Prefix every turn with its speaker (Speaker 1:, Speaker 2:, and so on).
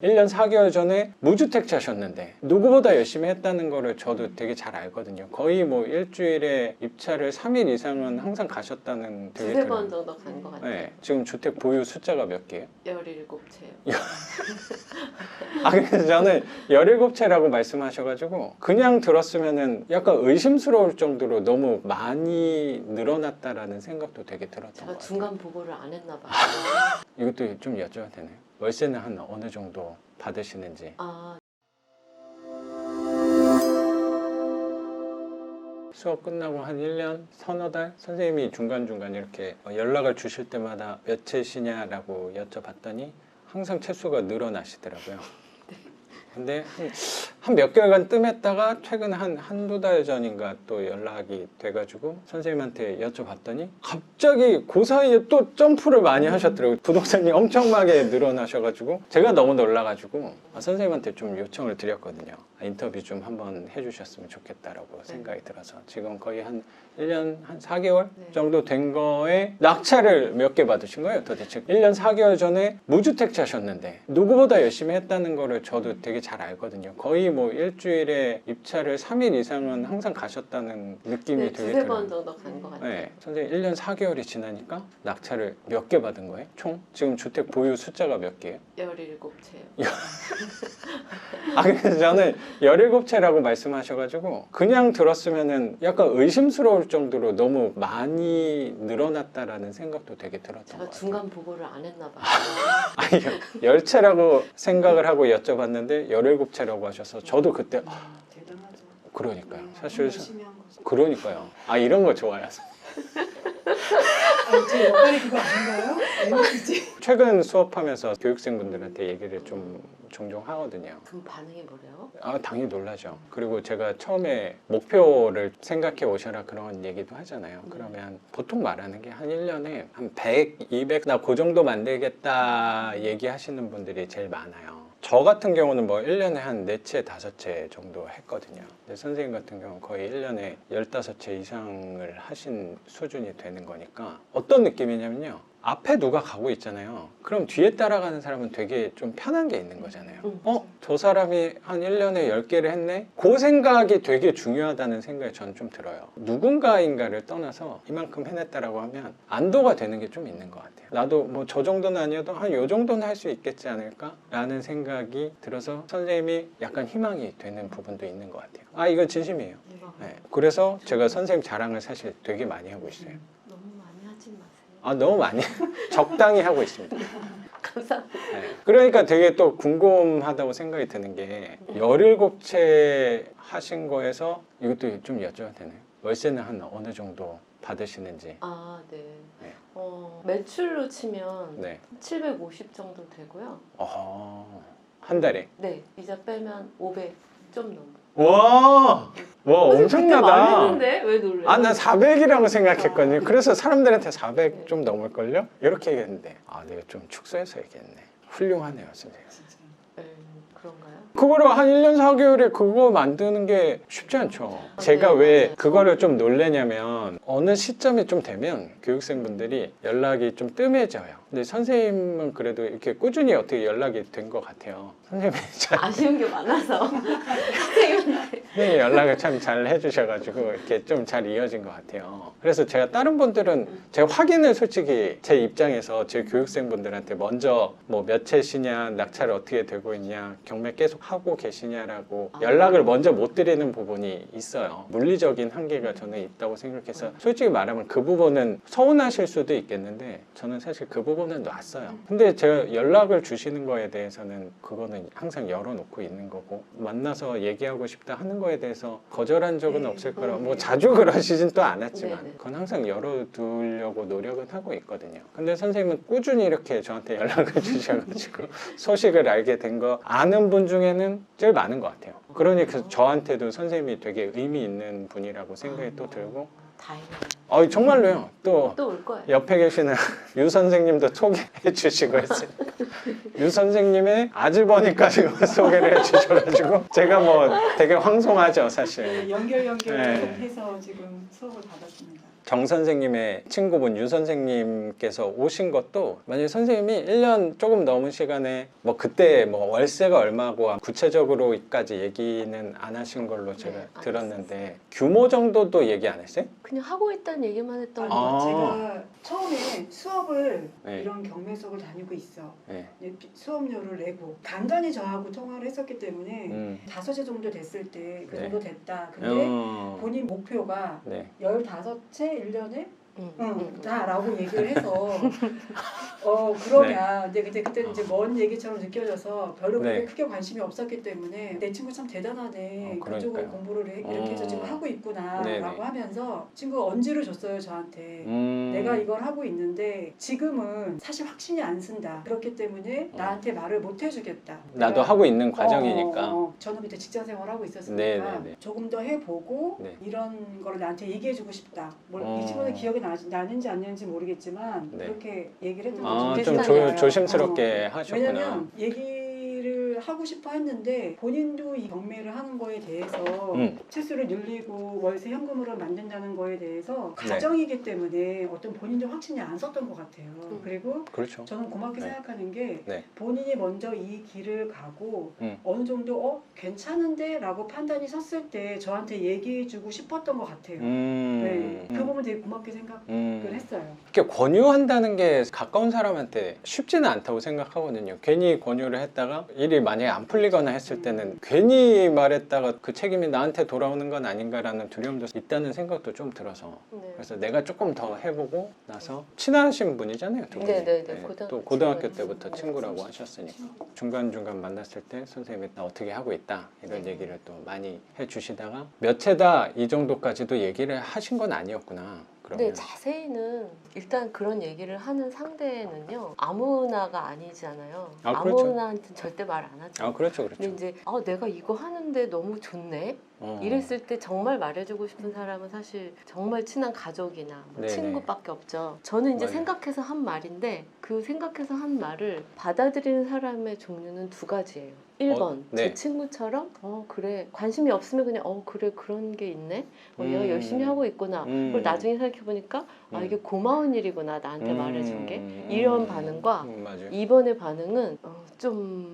Speaker 1: 1년 4개월 전에 무주택자셨는데 누구보다 열심히 했다는 거를 저도 되게 잘 알거든요. 거의 뭐 일주일에 입찰을 3일 이상은 항상 가셨다는 되게
Speaker 2: 두세 번 정도 간 것 같아요.
Speaker 1: 네. 지금 주택 보유 숫자가 몇 개예요?
Speaker 2: 17채요.
Speaker 1: 그래서 저는 17채라고 말씀하셔가지고 그냥 들었으면은 약간 의심스러울 정도로 너무 많이 늘어났다라는 생각도 되게 들었던 것
Speaker 2: 제가
Speaker 1: 같아요.
Speaker 2: 중간 보고를 안 했나 봐요.
Speaker 1: 이것도 좀 여쭤봐도 되나요? 월세는 한 어느 정도 받으시는지. 수업 끝나고 한 1년, 서너 달 선생님이 중간중간 이렇게 연락을 주실 때마다 몇 채시냐라고 여쭤봤더니 항상 채수가 늘어나시더라고요. 근데 한 몇 개월간 뜸했다가 최근 한두 달 전인가 또 연락이 돼가지고 선생님한테 여쭤봤더니 갑자기 그 사이에 또 점프를 많이 하셨더라고요. 부동산이 엄청나게 늘어나셔가지고 제가 너무 놀라가지고 선생님한테 좀 요청을 드렸거든요. 인터뷰 좀 한번 해주셨으면 좋겠다라고 생각이 들어서 지금 거의 한 1년 한 4개월 정도 된 거에 낙찰을 몇 개 받으신 거예요 도대체. 1년 4개월 전에 무주택자셨는데 누구보다 열심히 했다는 거를 저도 되게 잘 알거든요. 거의 뭐 일주일에 입찰을 3일 이상은 항상 가셨다는 느낌이
Speaker 2: 네,
Speaker 1: 되게
Speaker 2: 두세
Speaker 1: 들어요.
Speaker 2: 번 정도 간 것 같아요.
Speaker 1: 네, 선생님 1년 4개월이 지나니까 낙찰을 몇 개 받은 거예요? 총? 지금 주택 보유 숫자가 몇 개예요?
Speaker 2: 17채요.
Speaker 1: 그래서 저는 17채라고 말씀하셔가지고 그냥 들었으면은 약간 의심스러울 정도로 너무 많이 늘어났다라는 생각도 되게 들었던 것
Speaker 2: 제가
Speaker 1: 같아요.
Speaker 2: 중간 보고를 안 했나 봐요.
Speaker 1: 아니 10채라고 생각을 하고 여쭤봤는데 17채라고 하셔서 저도 그때
Speaker 3: 대단하죠.
Speaker 1: 그러니까요. 사실
Speaker 3: 열심히 한 거죠.
Speaker 1: 그러니까요. 이런 거 좋아요.
Speaker 3: 제 역할이 그거 아닌가요? MTG.
Speaker 1: 최근 수업하면서 교육생분들한테 얘기를 좀 종종 하거든요.
Speaker 2: 그럼 반응이 뭐래요?
Speaker 1: 당연히 놀라죠. 그리고 제가 처음에 목표를 생각해 오셔라 그런 얘기도 하잖아요. 그러면 보통 말하는 게 한 1년에 한 100, 200, 나 그 정도 만들겠다 얘기하시는 분들이 제일 많아요. 저 같은 경우는 뭐 1년에 한 4채, 5채 정도 했거든요. 근데 선생님 같은 경우는 거의 1년에 15채 이상을 하신 수준이 되는 거니까 어떤 느낌이냐면요. 앞에 누가 가고 있잖아요. 그럼 뒤에 따라가는 사람은 되게 좀 편한 게 있는 거잖아요. 저 사람이 한 1년에 10개를 했네? 그 생각이 되게 중요하다는 생각이 저는 좀 들어요. 누군가인가를 떠나서 이만큼 해냈다라고 하면 안도가 되는 게 좀 있는 것 같아요. 나도 뭐 저 정도는 아니어도 한 요 정도는 할 수 있겠지 않을까? 라는 생각이 들어서 선생님이 약간 희망이 되는 부분도 있는 것 같아요. 이건 진심이에요. 네. 그래서 제가 선생님 자랑을 사실 되게 많이 하고 있어요.
Speaker 2: 너무 많이 하지 마세요.
Speaker 1: 너무 많이 적당히 하고 있습니다.
Speaker 2: 감사합니다.
Speaker 1: 네. 그러니까 되게 또 궁금하다고 생각이 드는 게 17채 하신 거에서 이것도 좀 여쭤봐도 되나요? 월세는 한 어느 정도 받으시는지.
Speaker 2: 네.
Speaker 1: 네.
Speaker 2: 매출로 치면
Speaker 1: 네.
Speaker 2: 750 정도 되고요.
Speaker 1: 한 달에.
Speaker 2: 네, 이자 빼면 500 좀 넘고.
Speaker 1: 와 엄청나다.
Speaker 2: 말했는데 왜 놀래요?
Speaker 1: 난 400이라고 생각했거든요. 그래서 사람들한테 400 좀 넘을걸요? 이렇게 얘기했는데 내가 좀 축소해서 얘기했네. 훌륭하네요 선생님.
Speaker 3: 진짜.
Speaker 2: 그런가요?
Speaker 1: 그거를 한 1년 4개월에 그거 만드는 게 쉽지 않죠. 제가 왜
Speaker 2: 맞아요.
Speaker 1: 그거를 좀 놀래냐면 어느 시점이 좀 되면 교육생분들이 연락이 좀 뜸해져요. 근데 선생님은 그래도 이렇게 꾸준히 어떻게 연락이 된 것 같아요. 선생님이
Speaker 2: 아쉬운 게 많아서 선생님한테
Speaker 1: 연락을 참 잘 해주셔가지고 이렇게 좀 잘 이어진 것 같아요. 그래서 제가 다른 분들은 제가 확인을 솔직히 제 입장에서 제 교육생분들한테 먼저 뭐 몇 채시냐, 낙찰 어떻게 되고 있냐, 경매 계속 하고 계시냐라고 연락을 먼저 못 드리는 부분이 있어요. 물리적인 한계가 저는 있다고 생각해서 솔직히 말하면 그 부분은 서운하실 수도 있겠는데 저는 사실 그 부분은 놨어요. 근데 제가 연락을 주시는 거에 대해서는 그거는 항상 열어놓고 있는 거고 만나서 얘기하고 싶다 하는 거에 대해서 거절한 적은 없을 거라 뭐 자주 그러시진 또 않았지만
Speaker 2: 네네.
Speaker 1: 그건 항상 열어두려고 노력은 하고 있거든요. 근데 선생님은 꾸준히 이렇게 저한테 연락을 주셔가지고 소식을 알게 된 거 아는 분 중에는 제일 많은 것 같아요. 그러니까 저한테도 선생님이 되게 의미 있는 분이라고 생각이 또 들고
Speaker 2: 다행이에요.
Speaker 1: 정말로요. 또
Speaker 2: 또 올 거예요.
Speaker 1: 옆에 계시는 유 선생님도 소개해 주시고 했으니까 유 선생님의 아주버니까지 소개를 해 주셔가지고 제가 뭐 되게 황송하죠 사실.
Speaker 3: 연결해서
Speaker 1: 네.
Speaker 3: 지금 수업을 받았습니다.
Speaker 1: 정 선생님의 친구분 유 선생님께서 오신 것도 만약에 선생님이 1년 조금 넘은 시간에 뭐 그때 뭐 월세가 얼마고 구체적으로까지 얘기는 안 하신 걸로 제가
Speaker 2: 네, 안
Speaker 1: 들었는데 규모 정도도 얘기 안 했어요?
Speaker 2: 그냥 하고 있다는 얘기만 했던
Speaker 3: 아니,
Speaker 2: 거.
Speaker 1: 아.
Speaker 3: 제가 처음에 수업을
Speaker 1: 네.
Speaker 3: 이런 경매 수업을 다니고 있어.
Speaker 1: 네.
Speaker 3: 수업료를 내고 간간히 저하고 통화를 했었기 때문에 5세 정도 됐을 때 그
Speaker 1: 네.
Speaker 3: 정도 됐다. 근데 본인 목표가
Speaker 1: 네.
Speaker 3: 15채 1년에
Speaker 2: 응.
Speaker 3: 다라고 얘기를 해서 그러면 근데 그때 이제 먼 얘기처럼 느껴져서 별로 그렇게
Speaker 1: 네.
Speaker 3: 크게 관심이 없었기 때문에 내 친구 참 대단하네.
Speaker 1: 그러니까요.
Speaker 3: 그쪽으로 공부를 이렇게 해서 지금 하고 있구나라고
Speaker 1: 네네.
Speaker 3: 하면서 친구가 언지를 줬어요 저한테. 내가 이걸 하고 있는데 지금은 사실 확신이 안 쓴다. 그렇기 때문에 나한테 말을 못 해주겠다.
Speaker 1: 나도 하고 있는 과정이니까.
Speaker 3: 저는 그때 직장 생활 하고 있었으니까
Speaker 1: 네네네.
Speaker 3: 조금 더 해보고
Speaker 1: 네.
Speaker 3: 이런 거를 나한테 얘기해주고 싶다.
Speaker 1: 어.
Speaker 3: 이 친구는 기억이 나는지 안 나는지 모르겠지만
Speaker 1: 네.
Speaker 3: 그렇게 얘기를 했던
Speaker 1: 아,
Speaker 3: 거죠.
Speaker 1: 좀
Speaker 2: 비슷하게
Speaker 1: 조심스럽게 하셨구나.
Speaker 3: 왜냐면 얘기를 하고 싶어 했는데 본인도 이 경매를 하는 거에 대해서 채수를 늘리고 월세 현금으로 만든다는 거에 대해서
Speaker 1: 네.
Speaker 3: 가정이기 때문에 어떤 본인도 확신이 안 섰던 것 같아요. 그리고
Speaker 1: 그렇죠.
Speaker 3: 저는 고맙게
Speaker 1: 네.
Speaker 3: 생각하는 게
Speaker 1: 네.
Speaker 3: 본인이 먼저 이 길을 가고 어느 정도 괜찮은데 라고 판단이 섰을 때 저한테 얘기해주고 싶었던 것 같아요. 네, 그 부분 되게 고맙게 생각을 했어요.
Speaker 1: 이렇게 권유한다는 게 가까운 사람한테 쉽지는 않다고 생각하거든요. 괜히 권유를 했다가 일이 만약에 안 풀리거나 했을 때는 괜히 말했다가 그 책임이 나한테 돌아오는 건 아닌가라는 두려움도 있다는 생각도 좀 들어서
Speaker 2: 네.
Speaker 1: 그래서 내가 조금 더 해보고 나서 친하신 분이잖아요, 두 분이.
Speaker 2: 네네네.
Speaker 1: 또 고등학교
Speaker 2: 친구예요.
Speaker 1: 때부터 친구라고 하셨으니까 중간중간 만났을 때 선생님이 나 어떻게 하고 있다 이런 얘기를 또 많이 해주시다가 몇 채다 이 정도까지도 얘기를 하신 건 아니었구나. 그러면.
Speaker 2: 근데 자세히는 일단 그런 얘기를 하는 상대는요 아무나가 아니잖아요.
Speaker 1: 아, 그렇죠.
Speaker 2: 아무나한테는 절대 말 안 하죠.
Speaker 1: 아 그렇죠, 그렇죠.
Speaker 2: 근데 이제 내가 이거 하는데 너무 좋네.
Speaker 1: 어.
Speaker 2: 이랬을 때 정말 말해주고 싶은 사람은 사실 정말 친한 가족이나 뭐
Speaker 1: 네네.
Speaker 2: 친구밖에 없죠. 저는 이제
Speaker 1: 맞아요.
Speaker 2: 생각해서 한 말인데 그 생각해서 한 말을 받아들이는 사람의 종류는 두 가지예요. 1번
Speaker 1: 네.
Speaker 2: 제 친구처럼 그래 관심이 없으면 그냥 그래 그런 게 있네. 얘가 열심히 하고 있구나. 그걸 나중에 생각해보니까 이게 고마운 일이구나 나한테 말해준 게 이런 반응과
Speaker 1: 맞아요.
Speaker 2: 2번의 반응은 좀